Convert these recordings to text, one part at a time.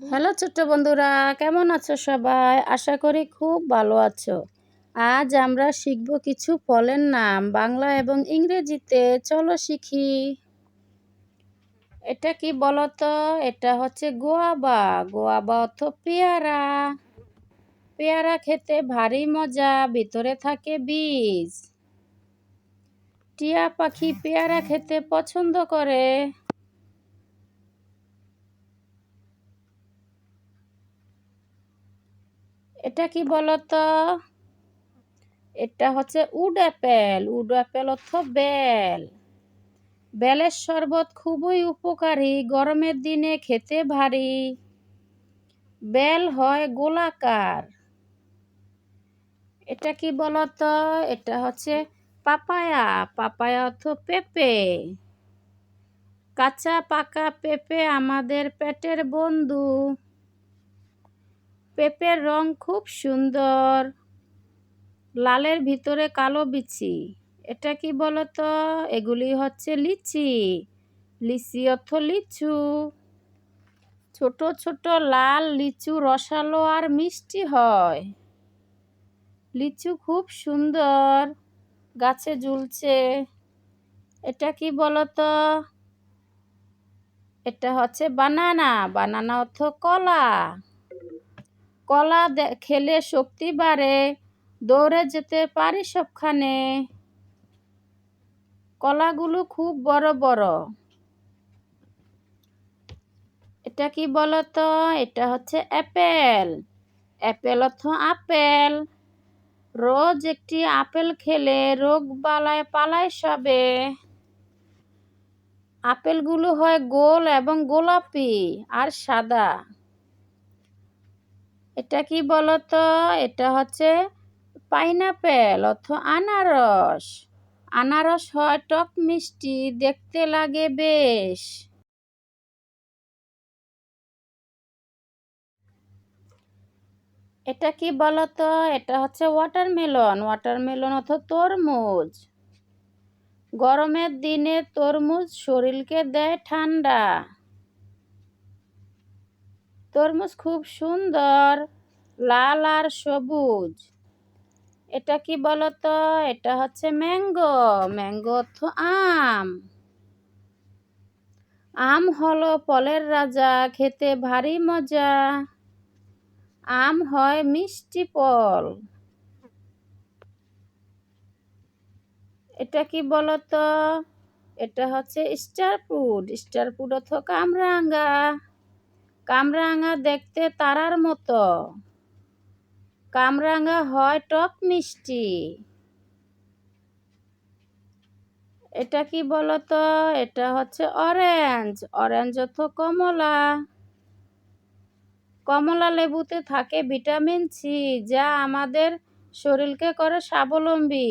Hello ছোট্ট বন্ধুরা, কেমন আছো সবাই? আশা করি খুব ভালো আছো। আজ আমরা শিখব কিছু ফলের নাম বাংলা এবং ইংরেজিতে। চলো শিখি। এটা কি বলো তো? এটা হচ্ছে গোয়াবা। গোয়াবা অর্থ পেয়ারা। পেয়ারা খেতে ভারী মজা, ভিতরে থাকে বীজ। টিয়া পাখি পেয়ারা খেতে পছন্দ করে। এটা কি বলো তো? এটা হচ্ছে উড অ্যাপেল। উড অ্যাপেল অর্থ বেল। বেলের শরবত খুবই উপকারী, গরমের দিনে খেতে ভারী। বেল হয় গোলাকার। এটা কি বলতো? এটা হচ্ছে পাপায়া। পাপায়া অর্থ পেঁপে। কাঁচা পাকা পেঁপে আমাদের পেটের বন্ধু। পেঁপের রং খুব সুন্দর, লালের ভিতরে কালো বিচি। এটা কি বলতো? এগুলি হচ্ছে লিচি। লিচি অর্থ লিচু। ছোট ছোট লাল লিচু রসালো আর মিষ্টি হয়। লিচু খুব সুন্দর, গাছে ঝুলছে। এটা কি বলতো? এটা হচ্ছে বানানা। বানানা অর্থ কলা। কলা খেলে শক্তি বাড়ে, দৌড়ে যেতে পারি সবখানে। কলাগুলো খুব বড় বড়। এটা কি বলতো? এটা হচ্ছে অ্যাপেল। অ্যাপেল অর্থ আপেল। রোজ একটি আপেল খেলে রোগ বালায় পালায় সবে। আপেলগুলো হয় গোল এবং গোলাপি আর সাদা। এটা কি বলতো? এটা হচ্ছে পাইনাপেল অর্থ আনারস। আনারস হয় টক মিষ্টি, দেখতে লাগে বেশ। এটা কি বলতো? এটা হচ্ছে ওয়াটারমেলন। ওয়াটারমেলন অর্থ তরমুজ। গরমের দিনে তরমুজ শরীরকে দেয় ঠান্ডা। তরমুজ খুব সুন্দর, লাল আর সবুজ। এটা কি বলতো? এটা হচ্ছে ম্যাঙ্গো। ম্যাঙ্গো অর্থ আম। আম হলো ফলের রাজা, খেতে ভারী মজা। আম হয় মিষ্টি ফল। এটা কি বলতো? এটা হচ্ছে স্টার ফ্রুট। স্টার ফ্রুট অর্থ কামরাঙা। কামরাঙা দেখতে তারার মতো। কামরাঙা হয় টক মিষ্টি। এটা কি বলতো? এটা হচ্ছে অরেঞ্জ। অরেঞ্জ অর্থ কমলা। কমলা লেবুতে থাকে ভিটামিন সি, যা আমাদের শরীরকে করে স্বাবলম্বী।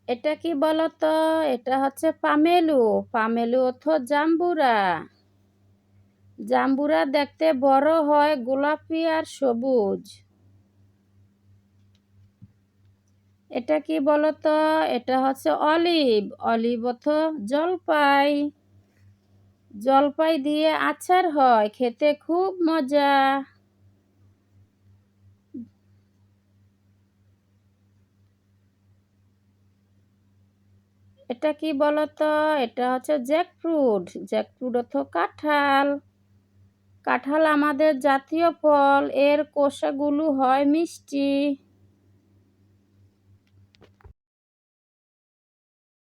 এটা কি বলতো? এটা হচ্ছে পামেলু। পামেলু অর্থ জাম্বুরা। জাম্বুরা দেখতে বড় হয়, গোলাপি আর সবুজ। এটা কি বলতো? এটা হচ্ছে অলিভ। অলিভ অর্থ জলপাই। জলপাই দিয়ে আচার হয়, খেতে খুব মজা। এটা কি বলতো? এটা হচ্ছে জ্যাকফ্রুট। জ্যাকফ্রুট অর্থ কাঁঠাল। কাঁঠাল আমাদের জাতীয় ফল, এর কোষাগুলো হয় মিষ্টি।